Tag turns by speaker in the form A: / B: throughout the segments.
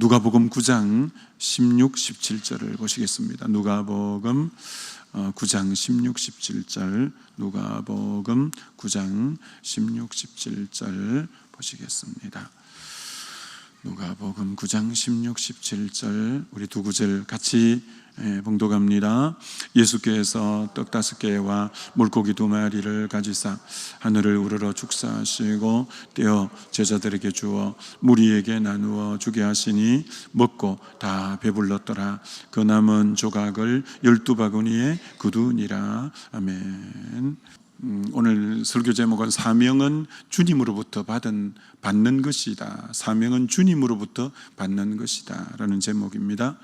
A: 누가복음 9장 16, 17절을 보시겠습니다. 누가복음 9장 16, 17절, 누가복음 9장 16, 17절 보시겠습니다. 누가복음 9장 16, 17절 우리 두 구절 같이 봉독합니다. 예수께서 떡 5개와 물고기 2마리를 가지사 하늘을 우러러 축사하시고 떼어 제자들에게 주어 무리에게 나누어 주게 하시니 먹고 다 배불렀더라. 그 남은 조각을 12바구니에 거두니라. 아멘. 오늘 설교 제목은 사명은 주님으로부터 받는 것이다. 사명은 주님으로부터 받는 것이다 라는 제목입니다.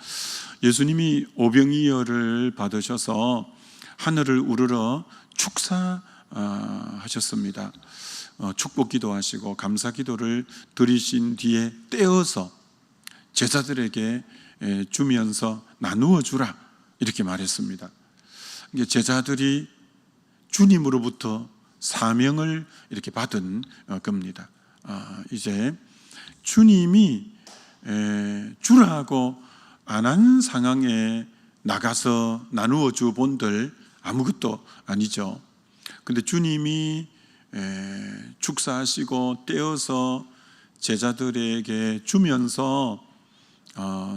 A: 예수님이 오병이어를 받으셔서 하늘을 우러러 축사하셨습니다. 축복기도 하시고 감사기도를 드리신 뒤에 떼어서 제자들에게 주면서 나누어 주라 이렇게 말했습니다. 제자들이 주님으로부터 사명을 이렇게 받은 겁니다. 이제 주님이 주라고 안 한 상황에 나가서 나누어 주 본들 아무것도 아니죠. 근데 주님이 축사하시고 떼어서 제자들에게 주면서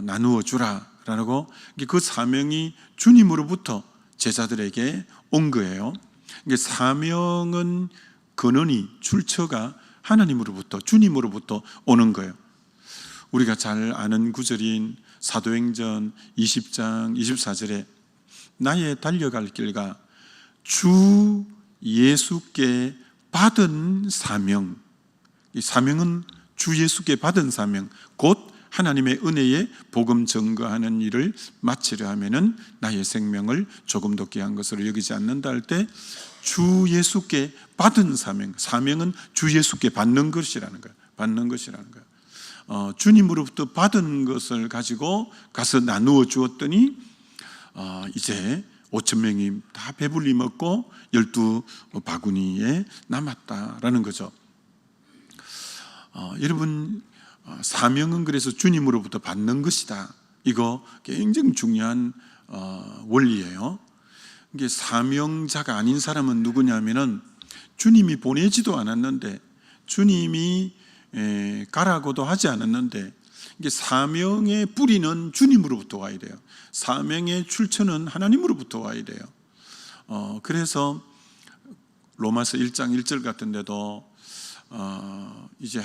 A: 나누어 주라라고 그 사명이 주님으로부터 제자들에게 온 거예요. 사명은 근원이 출처가 하나님으로부터 주님으로부터 오는 거예요. 우리가 잘 아는 구절인 사도행전 20장 24절에 나의 달려갈 길과 주 예수께 받은 사명, 이 사명은 주 예수께 받은 사명, 곧 하나님의 은혜에 복음 증거하는 일을 마치려 하면은 나의 생명을 조금 더 귀한 것으로 여기지 않는다 할 때 주 예수께 받은 사명, 사명은 주 예수께 받는 것이라는 거예요. 받는 것이라는 거예요. 주님으로부터 받은 것을 가지고 가서 나누어 주었더니 이제 5,000명이 다 배불리 먹고 12바구니에 남았다라는 거죠. 여러분, 사명은 그래서 주님으로부터 받는 것이다. 이거 굉장히 중요한 원리예요. 이게 사명자가 아닌 사람은 누구냐면은 주님이 보내지도 않았는데 주님이 가라고도 하지 않았는데 이게 사명의 뿌리는 주님으로부터 와야 돼요. 사명의 출처는 하나님으로부터 와야 돼요. 그래서 로마서 1장 1절 같은 데도 이제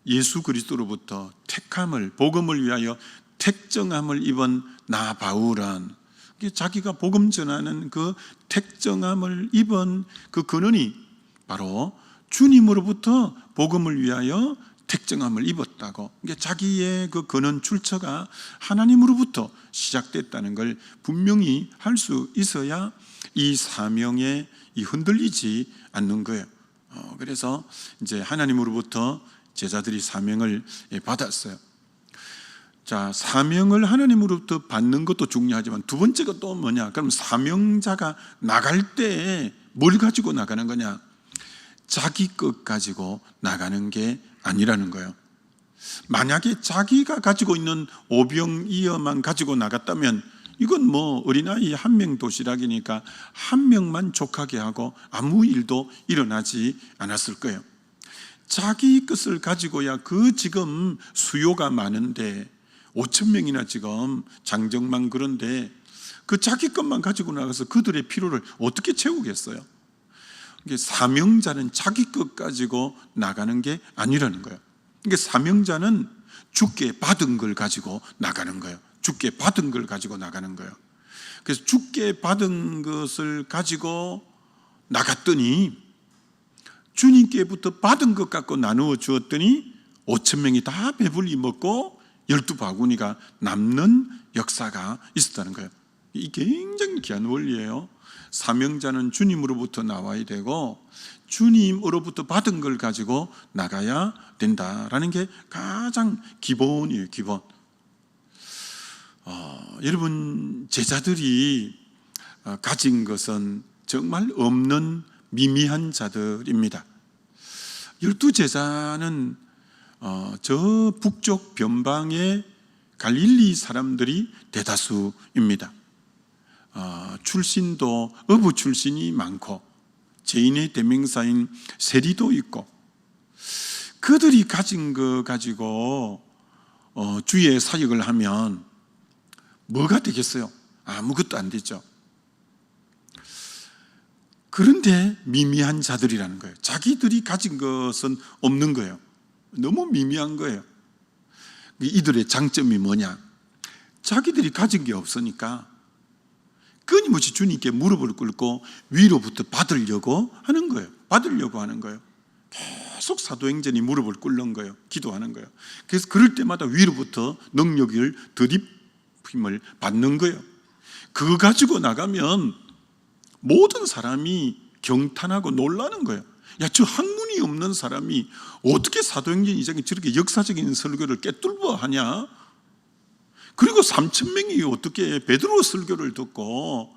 A: 예수 그리스도로부터 택함을, 복음을 위하여 택정함을 입은 나 바울은, 자기가 복음 전하는 그 택정함을 입은 그 근원이 바로 주님으로부터 복음을 위하여 택정함을 입었다고. 자기의 그 근원 출처가 하나님으로부터 시작됐다는 걸 분명히 할 수 있어야 이 사명에 흔들리지 않는 거예요. 그래서 이제 하나님으로부터 제자들이 사명을 받았어요. 자, 사명을 하나님으로부터 받는 것도 중요하지만 두 번째가 또 뭐냐? 그럼 사명자가 나갈 때 뭘 가지고 나가는 거냐? 자기 것 가지고 나가는 게 아니라는 거예요. 만약에 자기가 가지고 있는 오병이어만 가지고 나갔다면 이건 뭐 어린아이 한 명 도시락이니까 한 명만 족하게 하고 아무 일도 일어나지 않았을 거예요. 자기 것을 가지고야 그 지금 수요가 많은데 5,000명이나 지금 장정만 그런데 그 자기 것만 가지고 나가서 그들의 필요를 어떻게 채우겠어요? 사명자는 자기 것 가지고 나가는 게 아니라는 거예요. 사명자는 주께 받은 걸 가지고 나가는 거예요. 주께 받은 걸 가지고 나가는 거예요. 그래서 주께 받은 것을 가지고 나갔더니 주님께부터 받은 것 갖고 나누어 주었더니 5,000명이 다 배불리 먹고 12바구니가 남는 역사가 있었다는 거예요. 이게 굉장히 귀한 원리예요. 사명자는 주님으로부터 나와야 되고 주님으로부터 받은 걸 가지고 나가야 된다라는 게 가장 기본이에요. 기본. 여러분, 제자들이 가진 것은 정말 없는 미미한 자들입니다. 12제자는 저 북쪽 변방에 갈릴리 사람들이 대다수입니다. 출신도 어부 출신이 많고 죄인의 대명사인 세리도 있고, 그들이 가진 거 가지고 주의 사역을 하면 뭐가 되겠어요? 아무것도 안 되죠. 그런데 미미한 자들이라는 거예요. 자기들이 가진 것은 없는 거예요. 너무 미미한 거예요. 이들의 장점이 뭐냐? 자기들이 가진 게 없으니까 끊임없이 주님께 무릎을 꿇고 위로부터 받으려고 하는 거예요. 받으려고 하는 거예요. 계속 사도행전이 무릎을 꿇는 거예요. 기도하는 거예요. 그래서 그럴 때마다 위로부터 능력을 드립힘을 받는 거예요. 그거 가지고 나가면 모든 사람이 경탄하고 놀라는 거예요. 야, 저 학문이 없는 사람이 어떻게 사도행전 2장에 저렇게 역사적인 설교를 꿰뚫어 하냐? 그리고 3,000명이 어떻게 베드로 설교를 듣고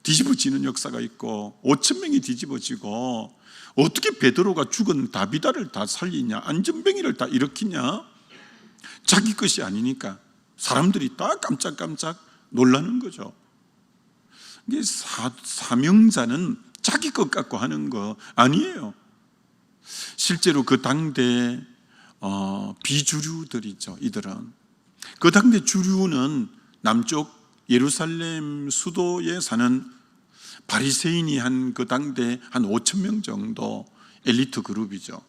A: 뒤집어지는 역사가 있고 5,000명이 뒤집어지고 어떻게 베드로가 죽은 다비다를 다 살리냐, 안전뱅이를 다 일으키냐? 자기 것이 아니니까 사람들이 다 깜짝깜짝 놀라는 거죠. 이게 사명자는 자기 것 갖고 하는 거 아니에요. 실제로 그 당대 비주류들이죠. 이들은 그 당대 주류는 남쪽 예루살렘 수도에 사는 바리새인이 한 그 당대 한 5,000명 정도 엘리트 그룹이죠.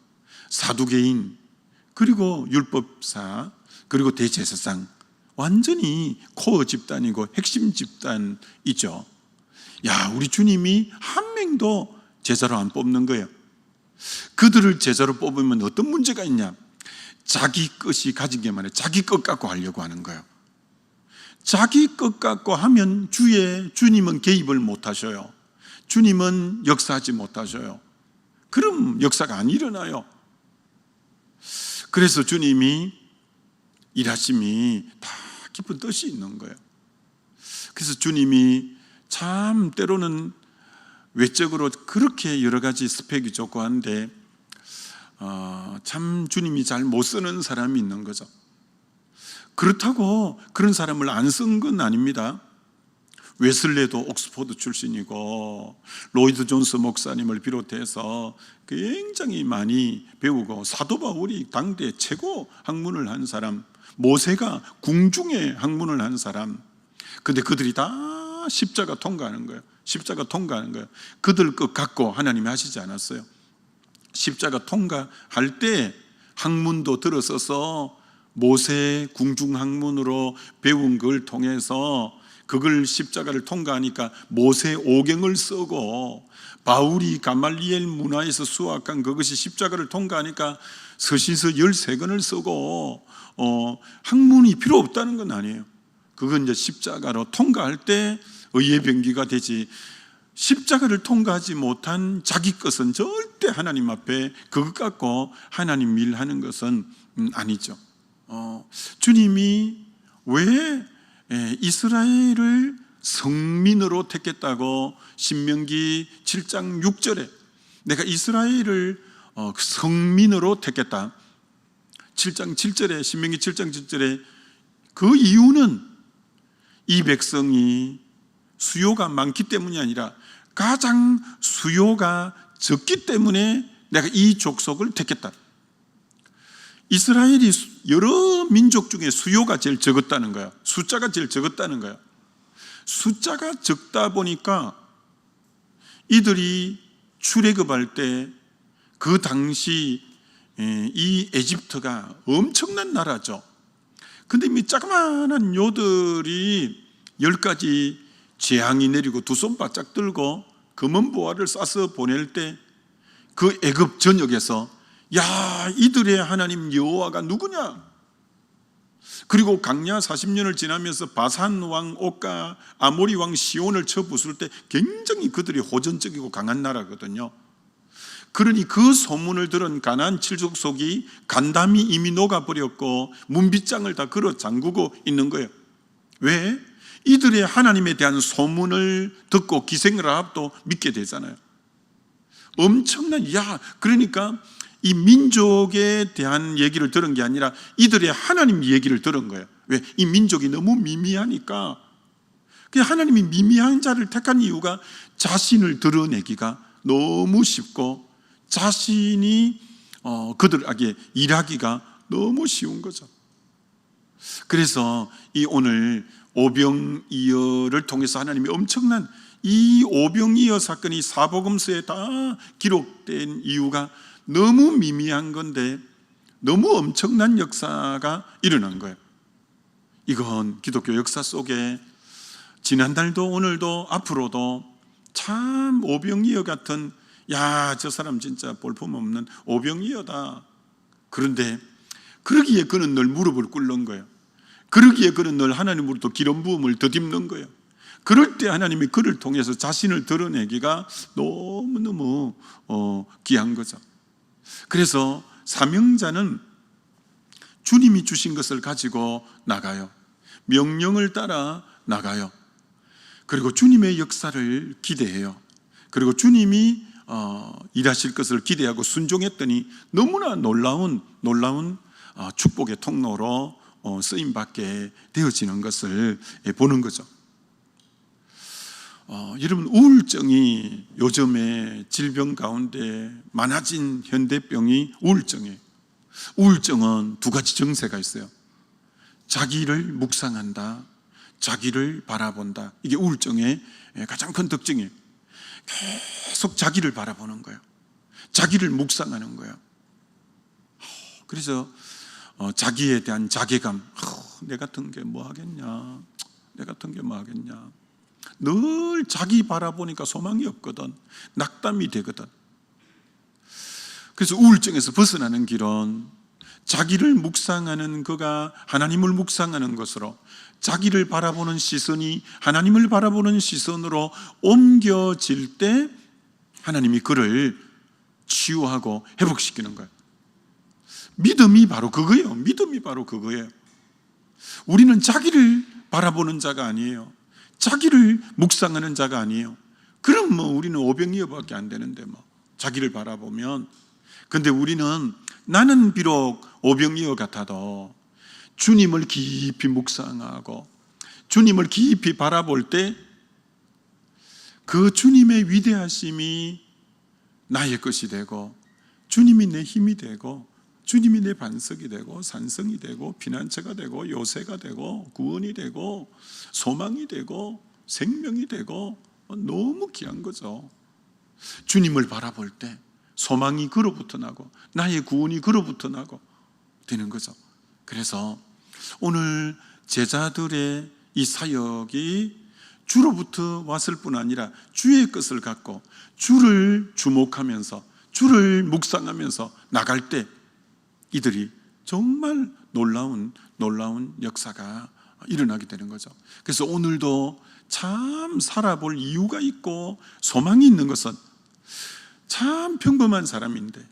A: 사두개인, 그리고 율법사, 그리고 대제사장, 완전히 코어 집단이고 핵심 집단이죠. 야, 우리 주님이 한 명도 제자로 안 뽑는 거예요. 그들을 제자로 뽑으면 어떤 문제가 있냐? 자기 것이 가진 게 많아요. 자기 것 갖고 하려고 하는 거예요. 자기 것 갖고 하면 주님은 개입을 못 하셔요. 주님은 역사하지 못하셔요. 그럼 역사가 안 일어나요. 그래서 주님이 일하심이 다 깊은 뜻이 있는 거예요. 그래서 주님이 참 때로는 외적으로 그렇게 여러 가지 스펙이 좋고 한데 참 주님이 잘 못 쓰는 사람이 있는 거죠. 그렇다고 그런 사람을 안 쓴 건 아닙니다. 웨슬레도 옥스포드 출신이고 로이드 존스 목사님을 비롯해서 굉장히 많이 배우고, 사도 바울이 당대 최고 학문을 한 사람, 모세가 궁중에 학문을 한 사람. 근데 그들이 다 십자가 통과하는 거예요. 십자가 통과하는 거예요. 그들 것 갖고 하나님이 하시지 않았어요. 십자가 통과할 때 학문도 들어서서 모세 궁중 학문으로 배운 걸 통해서 그걸 십자가를 통과하니까 모세 오경을 쓰고, 바울이 가말리엘 문화에서 수학한 그것이 십자가를 통과하니까 서신서 13권을 쓰고 학문이 필요 없다는 건 아니에요. 그건 이제 십자가로 통과할 때 의의 병기가 되지, 십자가를 통과하지 못한 자기 것은 절대 하나님 앞에 그것 갖고 하나님 일하는 것은 아니죠. 주님이 왜 이스라엘을 성민으로 택했다고 신명기 7장 6절에 내가 이스라엘을 성민으로 택했다. 7장 7절에, 신명기 7장 7절에 그 이유는 이 백성이 수요가 많기 때문이 아니라 가장 수요가 적기 때문에 내가 이 족속을 택했다. 이스라엘이 여러 민족 중에 수요가 제일 적었다는 거야. 숫자가 제일 적었다는 거야. 숫자가 적다 보니까 이들이 출애굽할 때 그 당시 이 에집트가 엄청난 나라죠. 근데 이 자그마한 요들이 10가지 재앙이 내리고 두 손 바짝 들고 검은 보화를 싸서 보낼 때 그 애굽 전역에서 야, 이들의 하나님 여호와가 누구냐? 그리고 광야 40년을 지나면서 바산 왕 옥과 아모리 왕 시온을 쳐 부술 때 굉장히 그들이 호전적이고 강한 나라거든요. 그러니 그 소문을 들은 가나안 칠족속이 간담이 이미 녹아버렸고 문빗장을 다 걸어 잠그고 있는 거예요. 왜? 이들의 하나님에 대한 소문을 듣고 기생라합도 믿게 되잖아요. 엄청난, 그러니까 이 민족에 대한 얘기를 들은 게 아니라 이들의 하나님 얘기를 들은 거예요. 왜? 이 민족이 너무 미미하니까. 하나님이 미미한 자를 택한 이유가 자신을 드러내기가 너무 쉽고 자신이 그들에게 일하기가 너무 쉬운 거죠. 그래서 이 오늘 오병이어를 통해서 하나님이 엄청난 이 오병이어 사건이 사복음서에 다 기록된 이유가 너무 미미한 건데 너무 엄청난 역사가 일어난 거예요. 이건 기독교 역사 속에 지난달도 오늘도 앞으로도 참 오병이어 같은, 야, 저 사람 진짜 볼품없는 오병이어다. 그런데 그러기에 그는 늘 무릎을 꿇는 거예요. 그러기에 그는 늘 하나님으로부터 기름 부음을 더듬는 거예요. 그럴 때 하나님이 그를 통해서 자신을 드러내기가 너무너무 귀한 거죠. 그래서 사명자는 주님이 주신 것을 가지고 나가요. 명령을 따라 나가요. 그리고 주님의 역사를 기대해요. 그리고 주님이 일하실 것을 기대하고 순종했더니 너무나 놀라운 축복의 통로로 쓰임받게 되어지는 것을 보는 거죠. 여러분, 우울증이 요즘에 질병 가운데 많아진 현대병이 우울증이에요. 우울증은 두 가지 증세가 있어요. 자기를 묵상한다, 자기를 바라본다. 이게 우울증의 가장 큰 특징이에요. 계속 자기를 바라보는 거예요. 자기를 묵상하는 거예요. 그래서 자기에 대한 자괴감, 내 같은 게 뭐 하겠냐, 내 같은 게 뭐 하겠냐. 늘 자기 바라보니까 소망이 없거든. 낙담이 되거든. 그래서 우울증에서 벗어나는 길은 자기를 묵상하는 그가 하나님을 묵상하는 것으로, 자기를 바라보는 시선이 하나님을 바라보는 시선으로 옮겨질 때 하나님이 그를 치유하고 회복시키는 거예요. 믿음이 바로 그거예요. 믿음이 바로 그거예요. 우리는 자기를 바라보는 자가 아니에요. 자기를 묵상하는 자가 아니에요. 그럼 우리는 오병이어밖에 안 되는데 자기를 바라보면. 근데 우리는, 나는 비록 오병이어 같아도 주님을 깊이 묵상하고 주님을 깊이 바라볼 때 그 주님의 위대하심이 나의 것이 되고, 주님이 내 힘이 되고, 주님이 내 반석이 되고, 산성이 되고, 피난처가 되고, 요새가 되고, 구원이 되고, 소망이 되고, 생명이 되고, 너무 귀한 거죠. 주님을 바라볼 때 소망이 그로부터 나고 나의 구원이 그로부터 나고 되는 거죠. 그래서 오늘 제자들의 이 사역이 주로부터 왔을 뿐 아니라 주의 것을 갖고 주를 주목하면서 주를 묵상하면서 나갈 때 이들이 정말 놀라운 역사가 일어나게 되는 거죠. 그래서 오늘도 참 살아볼 이유가 있고 소망이 있는 것은, 참 평범한 사람인데,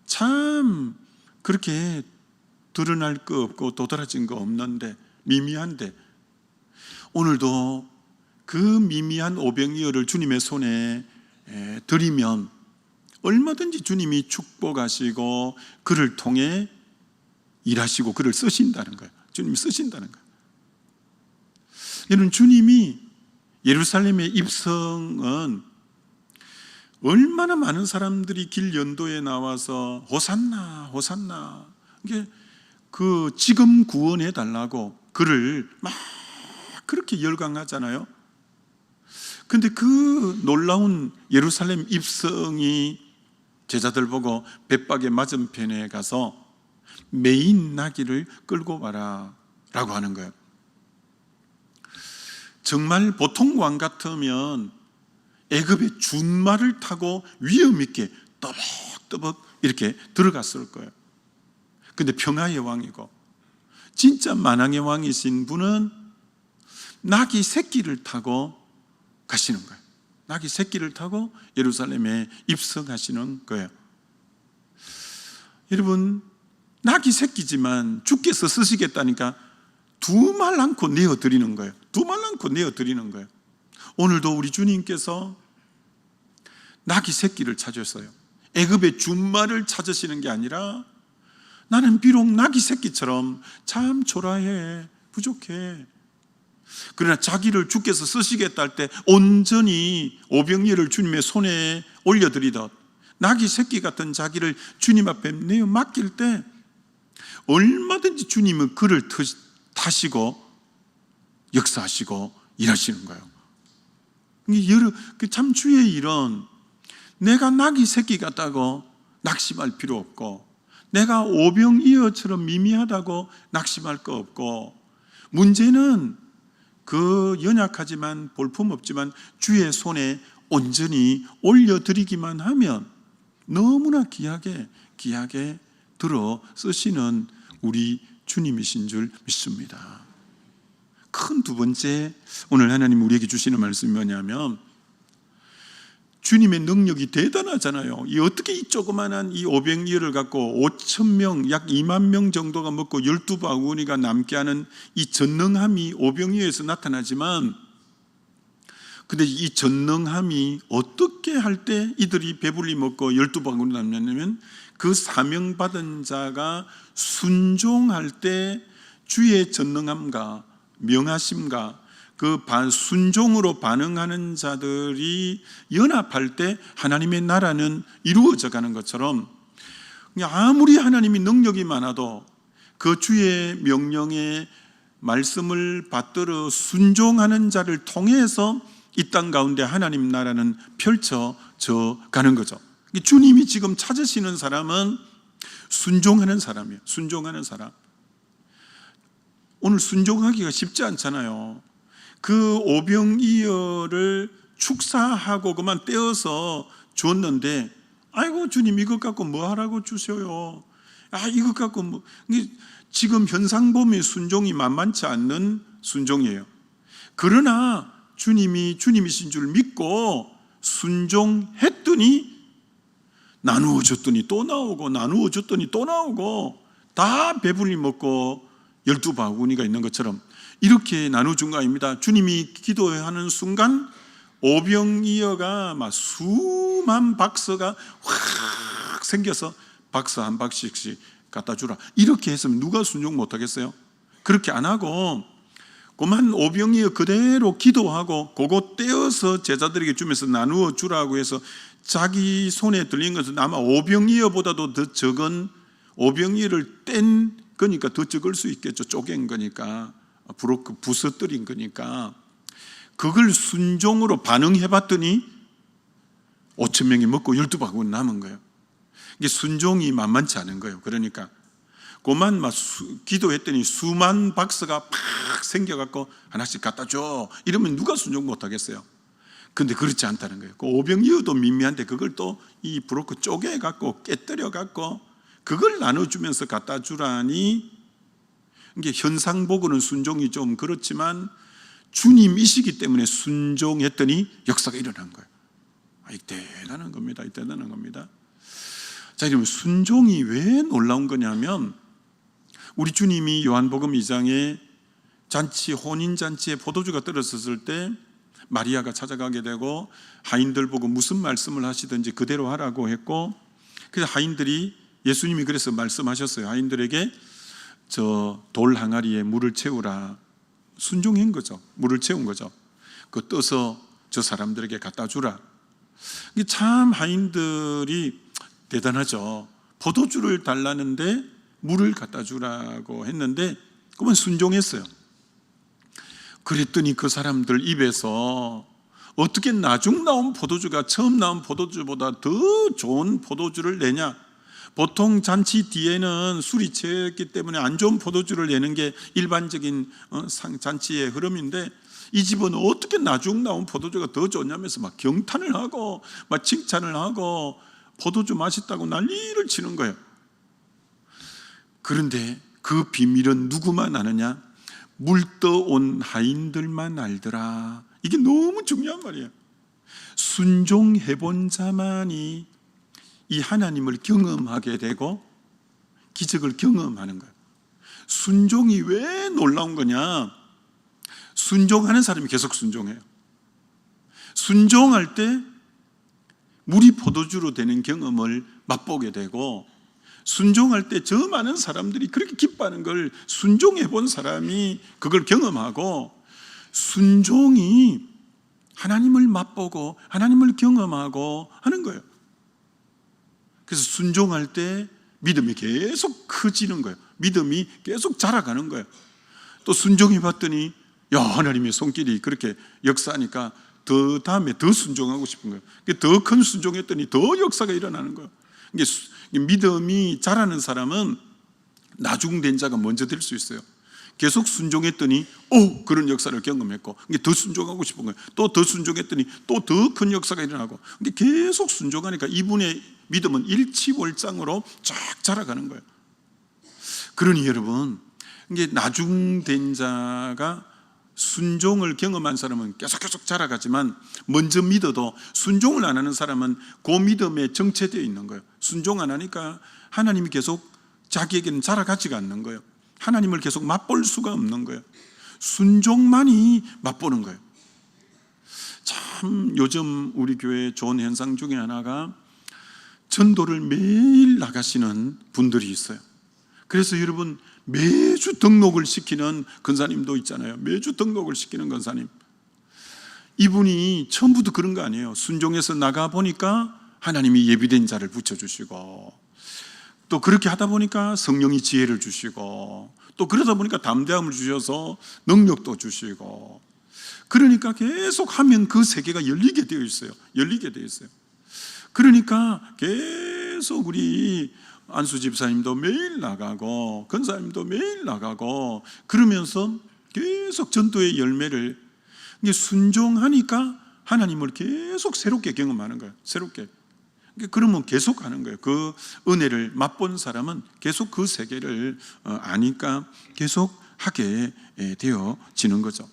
A: 참 그렇게 드러날 거 없고 도드라진 거 없는데, 미미한데, 오늘도 그 미미한 오병이어를 주님의 손에 드리면 얼마든지 주님이 축복하시고 그를 통해 일하시고 그를 쓰신다는 거예요. 주님이 쓰신다는 거예요. 여러분, 주님이 예루살렘의 입성은 얼마나 많은 사람들이 길 연도에 나와서 호산나 호산나, 이게 그 지금 구원해 달라고 그를 막 그렇게 열광하잖아요. 근데 그 놀라운 예루살렘 입성이 제자들 보고 벳박의 맞은편에 가서 메인 나귀를 끌고 와라 라고 하는 거예요. 정말 보통 왕 같으면 애굽의 준말을 타고 위험 있게 떠벅떠벅 이렇게 들어갔을 거예요. 근데 평화의 왕이고 진짜 만왕의 왕이신 분은 나귀 새끼를 타고 가시는 거예요. 나귀 새끼를 타고 예루살렘에 입성하시는 거예요. 여러분, 나귀 새끼지만 주께서 쓰시겠다니까 두말 않고 내어드리는 거예요. 두말 않고 내어드리는 거예요. 오늘도 우리 주님께서 나귀 새끼를 찾으셨어요. 애굽의 준말을 찾으시는 게 아니라 나는 비록 나귀 새끼처럼 참 초라해, 부족해. 그러나 자기를 주께서 쓰시겠다 할 때 온전히 오병이어를 주님의 손에 올려드리듯 나귀 새끼 같은 자기를 주님 앞에 내어 맡길 때 얼마든지 주님은 그를 타시고 역사하시고 일하시는 거예요. 참 주의 일은 내가 나귀 새끼 같다고 낙심할 필요 없고, 내가 오병이어처럼 미미하다고 낙심할 거 없고, 문제는 그 연약하지만 볼품없지만 주의 손에 온전히 올려드리기만 하면 너무나 귀하게 들어 쓰시는 우리 주님이신 줄 믿습니다. 큰 두 번째, 오늘 하나님 우리에게 주시는 말씀이 뭐냐면, 주님의 능력이 대단하잖아요. 어떻게 이 조그만한 이 오병이어를 갖고 5,000명, 약 2만 명 정도가 먹고 12바구니가 남게 하는 이 전능함이 오병이어에서 나타나지만, 근데 이 전능함이 어떻게 할 때 이들이 배불리 먹고 12바구니 남냐면, 그 사명받은 자가 순종할 때 주의 전능함과 명하심과 그 순종으로 반응하는 자들이 연합할 때 하나님의 나라는 이루어져 가는 것처럼, 아무리 하나님이 능력이 많아도 그 주의 명령에 말씀을 받들어 순종하는 자를 통해서 이 땅 가운데 하나님 나라는 펼쳐져 가는 거죠. 주님이 지금 찾으시는 사람은 순종하는 사람이에요. 순종하는 사람. 오늘 순종하기가 쉽지 않잖아요. 그 오병이어를 축사하고 그만 떼어서 줬는데, 아이고 주님 이것 갖고 뭐 하라고 주셔요. 이것 갖고 뭐. 지금 현상 보면 순종이 만만치 않는 순종이에요. 그러나 주님이 주님이신 줄 믿고 순종했더니 나누어 줬더니 또 나오고, 나누어 줬더니 또 나오고, 다 배불리 먹고 12바구니가 있는 것처럼 이렇게 나눠준 거 아닙니다. 주님이 기도하는 순간 오병이어가 막 수만 박스가 확 생겨서 박스 한 박스씩 갖다 주라. 이렇게 했으면 누가 순종 못하겠어요? 그렇게 안 하고 그만 오병이어 그대로 기도하고 그거 떼어서 제자들에게 주면서 나누어 주라고 해서 자기 손에 들린 것은 아마 오병이어보다도 더 적은, 오병이어를 뗀 거니까 더 적을 수 있겠죠. 쪼갠 거니까, 부서뜨린 거니까. 그걸 순종으로 반응해봤더니 5,000명이 먹고 12바구니 남은 거예요. 이게 순종이 만만치 않은 거예요. 그러니까 그만 막 기도했더니 수만 박스가 팍 생겨갖고 하나씩 갖다 줘. 이러면 누가 순종 못하겠어요? 근데 그렇지 않다는 거예요. 그 오병이어도 미미한데 그걸 또 이 브로커 쪼개갖고 깨뜨려갖고 그걸 나눠주면서 갖다 주라니, 이게 현상 보고는 순종이 좀 그렇지만 주님이시기 때문에 순종했더니 역사가 일어난 거예요. 대단한 겁니다. 대단한 겁니다. 자, 그러면 순종이 왜 놀라운 거냐면, 우리 주님이 요한복음 2장에 잔치, 혼인잔치에 포도주가 떨어졌을 때 마리아가 찾아가게 되고 하인들 보고 무슨 말씀을 하시든지 그대로 하라고 했고, 그래서 하인들이, 예수님이 그래서 말씀하셨어요. 하인들에게 저 돌 항아리에 물을 채우라. 순종한 거죠. 물을 채운 거죠. 그 떠서 저 사람들에게 갖다 주라. 참 하인들이 대단하죠. 포도주를 달라는데 물을 갖다 주라고 했는데 그만 순종했어요. 그랬더니 그 사람들 입에서 어떻게 나중 나온 포도주가 처음 나온 포도주보다 더 좋은 포도주를 내냐. 보통 잔치 뒤에는 술이 취했기 때문에 안 좋은 포도주를 내는 게 일반적인 잔치의 흐름인데, 이 집은 어떻게 나중 나온 포도주가 더 좋냐면서 막 경탄을 하고 막 칭찬을 하고 포도주 맛있다고 난리를 치는 거예요. 그런데 그 비밀은 누구만 아느냐? 물떠온 하인들만 알더라. 이게 너무 중요한 말이에요. 순종해본 자만이 이 하나님을 경험하게 되고 기적을 경험하는 거예요. 순종이 왜 놀라운 거냐? 순종하는 사람이 계속 순종해요. 순종할 때 물이 포도주로 되는 경험을 맛보게 되고, 순종할 때 저 많은 사람들이 그렇게 기뻐하는 걸 순종해 본 사람이 그걸 경험하고, 순종이 하나님을 맛보고 하나님을 경험하고 하는 거예요. 그래서 순종할 때 믿음이 계속 커지는 거예요. 믿음이 계속 자라가는 거예요. 또 순종해 봤더니 하나님의 손길이 그렇게 역사하니까 더 다음에 더 순종하고 싶은 거예요. 더 큰 순종했더니 더 역사가 일어나는 거예요. 믿음이 자라는 사람은 나중된 자가 먼저 될 수 있어요. 계속 순종했더니 그런 역사를 경험했고, 더 순종하고 싶은 거예요. 또 더 순종했더니 또 더 큰 역사가 일어나고, 계속 순종하니까 이분의 믿음은 일치월장으로 쫙 자라가는 거예요. 그러니 여러분, 나중된 자가 순종을 경험한 사람은 계속 자라가지만, 먼저 믿어도 순종을 안 하는 사람은 그 믿음에 정체되어 있는 거예요. 순종 안 하니까 하나님이 계속 자기에게는 자라가지가 않는 거예요. 하나님을 계속 맛볼 수가 없는 거예요. 순종만이 맛보는 거예요. 참 요즘 우리 교회의 좋은 현상 중에 하나가 전도를 매일 나가시는 분들이 있어요. 그래서 여러분, 매주 등록을 시키는 권사님도 있잖아요. 매주 등록을 시키는 권사님. 이분이 처음부터 그런 거 아니에요. 순종해서 나가보니까 하나님이 예비된 자를 붙여주시고, 또 그렇게 하다 보니까 성령이 지혜를 주시고, 또 그러다 보니까 담대함을 주셔서 능력도 주시고, 그러니까 계속 하면 그 세계가 열리게 되어 있어요. 열리게 되어 있어요. 그러니까 계속 우리 안수 집사님도 매일 나가고 권사님도 매일 나가고 그러면서 계속 전도의 열매를, 순종하니까 하나님을 계속 새롭게 경험하는 거예요. 새롭게. 그러면 계속 하는 거예요. 그 은혜를 맛본 사람은 계속 그 세계를 아니까 계속 하게 되어지는 거죠.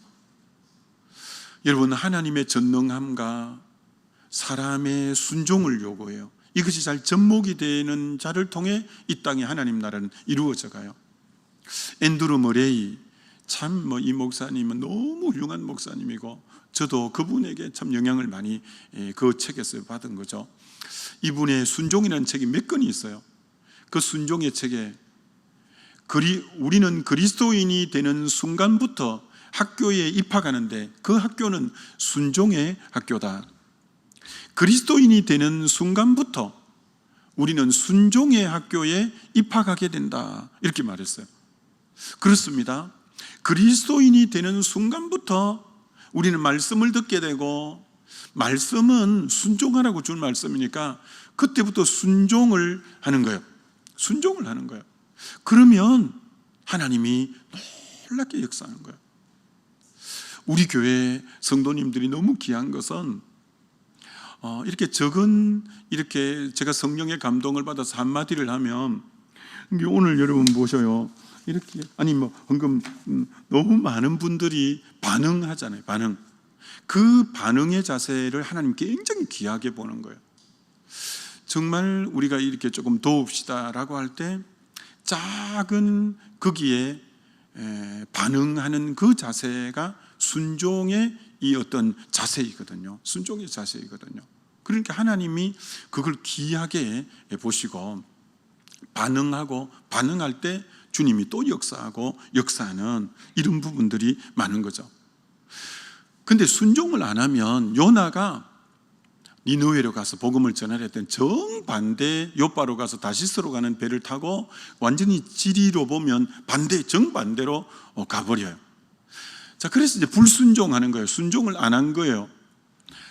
A: 여러분, 하나님의 전능함과 사람의 순종을 요구해요. 이것이 잘 접목이 되는 자를 통해 이 땅에 하나님 나라는 이루어져 가요. 앤드루 머레이, 참 이 목사님은 너무 훌륭한 목사님이고, 저도 그분에게 참 영향을 많이 그 책에서 받은 거죠. 이분의 순종이라는 책이 몇 권이 있어요. 그 순종의 책에 우리는 그리스도인이 되는 순간부터 학교에 입학하는데 그 학교는 순종의 학교다. 그리스도인이 되는 순간부터 우리는 순종의 학교에 입학하게 된다. 이렇게 말했어요. 그렇습니다. 그리스도인이 되는 순간부터 우리는 말씀을 듣게 되고, 말씀은 순종하라고 준 말씀이니까 그때부터 순종을 하는 거예요. 순종을 하는 거예요. 그러면 하나님이 놀랍게 역사하는 거예요. 우리 교회 성도님들이 너무 귀한 것은 이렇게 적은, 이렇게 제가 성령의 감동을 받아서 한마디를 하면, 오늘 여러분 보셔요. 이렇게, 방금 너무 많은 분들이 반응하잖아요. 반응. 그 반응의 자세를 하나님 굉장히 귀하게 보는 거예요. 정말 우리가 이렇게 조금 도웁시다라고 할 때 작은 거기에 반응하는 그 자세가 순종의 이 어떤 자세이거든요. 순종의 자세이거든요. 그러니까 하나님이 그걸 귀하게 보시고 반응하고, 반응할 때 주님이 또 역사하고 역사하는 이런 부분들이 많은 거죠. 근데 순종을 안 하면 요나가 니느웨로 가서 복음을 전하려 했던 정반대 요바로 가서 다시스로 가는 배를 타고 완전히 지리로 보면 정반대로 가버려요. 자, 그래서 이제 불순종하는 거예요. 순종을 안 한 거예요.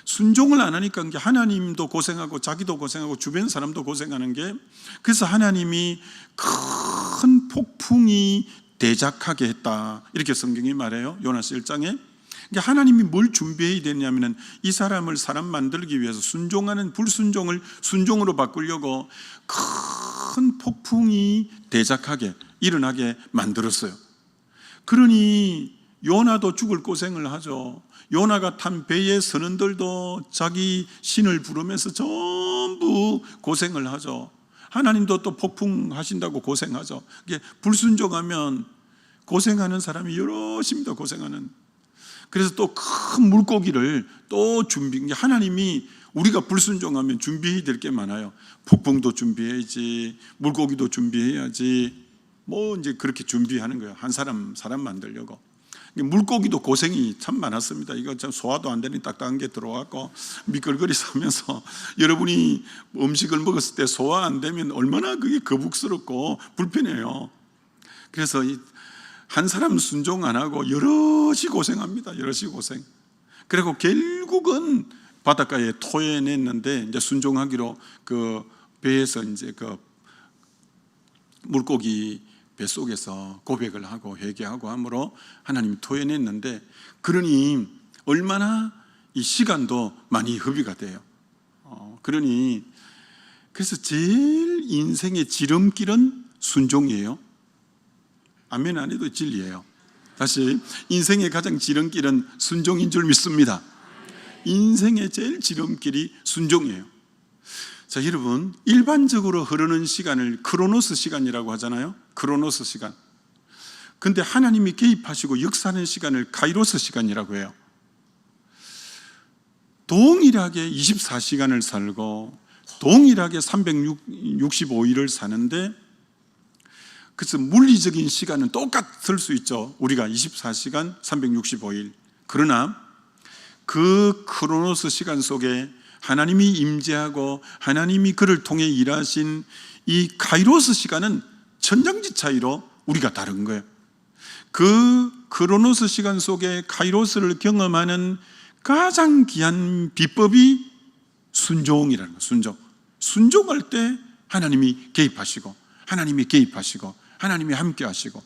A: 순종을 안 하니까 하나님도 고생하고 자기도 고생하고 주변 사람도 고생하는 게, 그래서 하나님이 큰 폭풍이 대작하게 했다. 이렇게 성경이 말해요. 요나서 1장에. 하나님이 뭘 준비해야 되냐면, 이 사람을 사람 만들기 위해서 순종하는 불순종을 순종으로 바꾸려고 큰 폭풍이 대작하게 일어나게 만들었어요. 그러니 요나도 죽을 고생을 하죠. 요나가 탄 배의 선원들도 자기 신을 부르면서 전부 고생을 하죠. 하나님도 또 폭풍하신다고 고생하죠. 이게 불순종하면 고생하는 사람이 여럿입니다. 고생하는. 그래서 또 큰 물고기를 또 하나님이 우리가 불순종하면 준비해야 될 게 많아요. 폭풍도 준비해야지, 물고기도 준비해야지, 뭐 이제 그렇게 준비하는 거예요. 한 사람 만들려고. 물고기도 고생이 참 많았습니다. 이거 참 소화도 안 되는 딱딱한 게 들어왔고 미끌거리면서 여러분이 음식을 먹었을 때 소화 안 되면 얼마나 그게 거북스럽고 불편해요. 그래서 한 사람 순종 안 하고 여럿이 고생합니다. 여럿이 고생. 그리고 결국은 바닷가에 토해냈는데 이제 순종하기로 그 배에서 이제 그 물고기 뱃속에서 고백을 하고 회개하고 함으로 하나님이 토해냈는데, 그러니 얼마나 이 시간도 많이 허비가 돼요. 그러니 그래서 제일 인생의 지름길은 순종이에요. 아멘 안 해도 진리예요. 다시, 인생의 가장 지름길은 순종인 줄 믿습니다. 인생의 제일 지름길이 순종이에요. 자, 여러분, 일반적으로 흐르는 시간을 크로노스 시간이라고 하잖아요. 크로노스 시간. 근데 하나님이 개입하시고 역사하는 시간을 카이로스 시간이라고 해요. 동일하게 24시간을 살고 동일하게 365일을 사는데, 그래서 물리적인 시간은 똑같을 수 있죠. 우리가 24시간 365일. 그러나 그 크로노스 시간 속에 하나님이 임재하고 하나님이 그를 통해 일하신 이 카이로스 시간은 천장지 차이로 우리가 다른 거예요. 그 크로노스 시간 속에 카이로스를 경험하는 가장 귀한 비법이 순종이라는 거예요. 순종. 순종할 때 하나님이 개입하시고 하나님이 함께 하시고,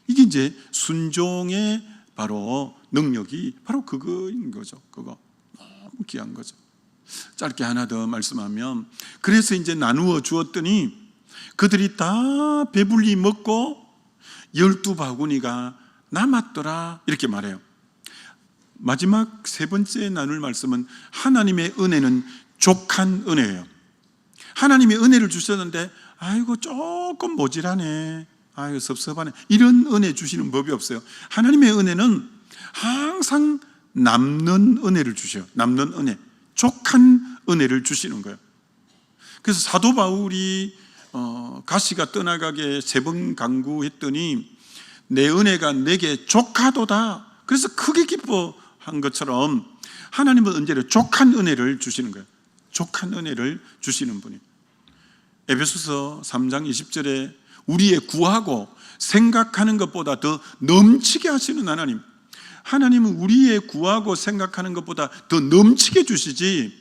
A: 이게 이제 순종의 바로 능력이 바로 그거인 거죠. 그거 너무 귀한 거죠. 짧게 하나 더 말씀하면, 그래서 이제 나누어 주었더니 그들이 다 배불리 먹고 12바구니가 남았더라, 이렇게 말해요. 마지막 세 번째 나눌 말씀은 하나님의 은혜는 족한 은혜예요. 하나님의 은혜를 주셨는데 아이고 조금 모질하네, 아이고 섭섭하네, 이런 은혜 주시는 법이 없어요. 하나님의 은혜는 항상 남는 은혜를 주셔요. 남는 은혜, 족한 은혜를 주시는 거예요. 그래서 사도 바울이 가시가 떠나가게 3번 간구했더니 내 은혜가 내게 족하도다, 그래서 크게 기뻐한 것처럼 하나님은 언제나 족한 은혜를 주시는 거예요. 족한 은혜를 주시는 분이에요. 에베소서 3장 20절에 우리의 구하고 생각하는 것보다 더 넘치게 하시는 하나님, 하나님은 우리의 구하고 생각하는 것보다 더 넘치게 주시지,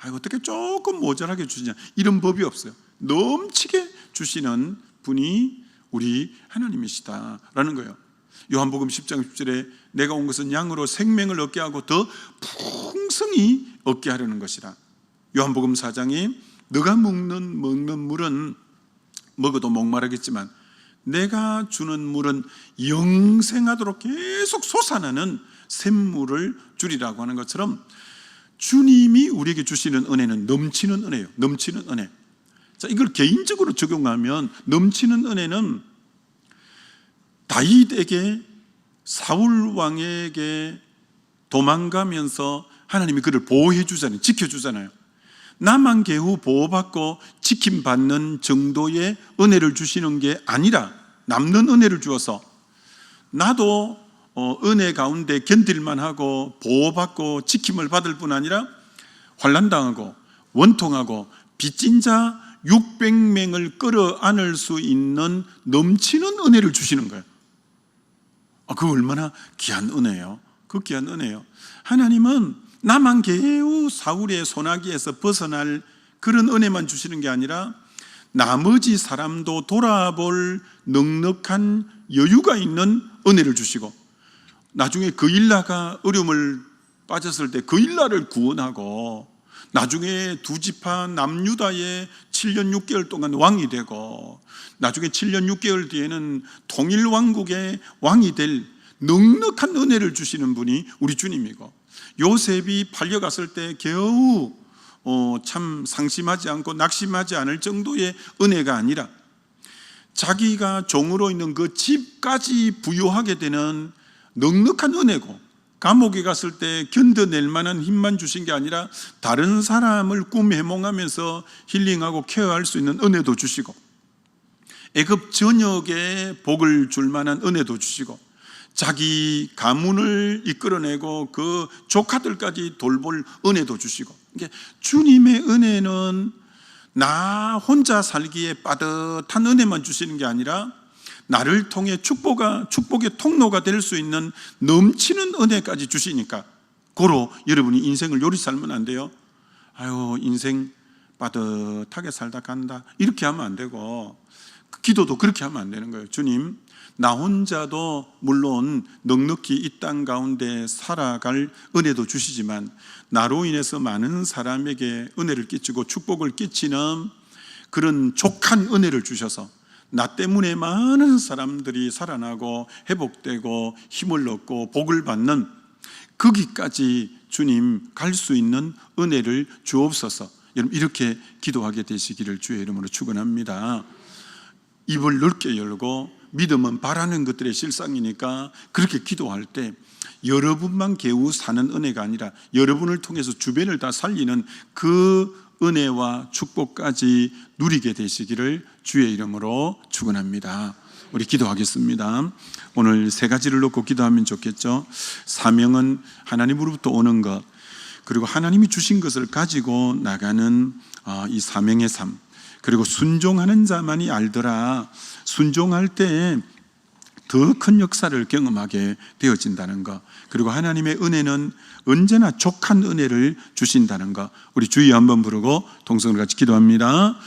A: 어떻게 조금 모자라게 주시냐, 이런 법이 없어요. 넘치게 주시는 분이 우리 하나님이시다라는 거예요. 요한복음 10장 10절에 내가 온 것은 양으로 생명을 얻게 하고 더 풍성히 얻게 하려는 것이라. 요한복음 4장에 너가 먹는 물은 먹어도 목마르겠지만 내가 주는 물은 영생하도록 계속 솟아나는 샘물을 주리라고 하는 것처럼, 주님이 우리에게 주시는 은혜는 넘치는 은혜예요. 넘치는 은혜. 자, 이걸 개인적으로 적용하면 넘치는 은혜는 다윗에게 사울 왕에게 도망가면서 하나님이 그를 보호해 주잖아요. 지켜주잖아요. 나만 겨우 보호받고 지킴받는 정도의 은혜를 주시는 게 아니라 남는 은혜를 주어서 나도 은혜 가운데 견딜만 하고 보호받고 지킴을 받을 뿐 아니라 환난당하고 원통하고 빚진 자 600명을 끌어안을 수 있는 넘치는 은혜를 주시는 거예요. 그 얼마나 귀한 은혜예요. 그 귀한 은혜예요. 하나님은 나만 겨우 사울의 소나기에서 벗어날 그런 은혜만 주시는 게 아니라 나머지 사람도 돌아볼 넉넉한 여유가 있는 은혜를 주시고, 나중에 그일라가 어려움을 빠졌을 때 그일라를 구원하고, 나중에 두 지파 남유다의 7년 6개월 동안 왕이 되고, 나중에 7년 6개월 뒤에는 통일왕국의 왕이 될 넉넉한 은혜를 주시는 분이 우리 주님이고, 요셉이 팔려갔을 때 겨우 참 상심하지 않고 낙심하지 않을 정도의 은혜가 아니라 자기가 종으로 있는 그 집까지 부여하게 되는 넉넉한 은혜고, 감옥에 갔을 때 견뎌낼 만한 힘만 주신 게 아니라 다른 사람을 꿈 해몽하면서 힐링하고 케어할 수 있는 은혜도 주시고, 애굽 전역에 복을 줄 만한 은혜도 주시고, 자기 가문을 이끌어내고 그 조카들까지 돌볼 은혜도 주시고, 이게 주님의 은혜는 나 혼자 살기에 빠듯한 은혜만 주시는 게 아니라 나를 통해 축복의 통로가 될 수 있는 넘치는 은혜까지 주시니까, 고로 여러분이 인생을 요리 살면 안 돼요. 아유, 인생 빠듯하게 살다 간다, 이렇게 하면 안 되고, 기도도 그렇게 하면 안 되는 거예요. 주님, 나 혼자도 물론 넉넉히 이 땅 가운데 살아갈 은혜도 주시지만 나로 인해서 많은 사람에게 은혜를 끼치고 축복을 끼치는 그런 족한 은혜를 주셔서 나 때문에 많은 사람들이 살아나고 회복되고 힘을 얻고 복을 받는 거기까지 주님 갈 수 있는 은혜를 주옵소서. 여러분, 이렇게 기도하게 되시기를 주의 이름으로 축원합니다. 입을 넓게 열고, 믿음은 바라는 것들의 실상이니까 그렇게 기도할 때 여러분만 겨우 사는 은혜가 아니라 여러분을 통해서 주변을 다 살리는 그 은혜와 축복까지 누리게 되시기를 주의 이름으로 축원합니다. 우리 기도하겠습니다. 오늘 세 가지를 놓고 기도하면 좋겠죠. 사명은 하나님으로부터 오는 것, 그리고 하나님이 주신 것을 가지고 나가는 이 사명의 삶, 그리고 순종하는 자만이 알더라. 순종할 때 더 큰 역사를 경험하게 되어진다는 것, 그리고 하나님의 은혜는 언제나 족한 은혜를 주신다는 것, 우리 주여 한번 부르고 동성을 같이 기도합니다.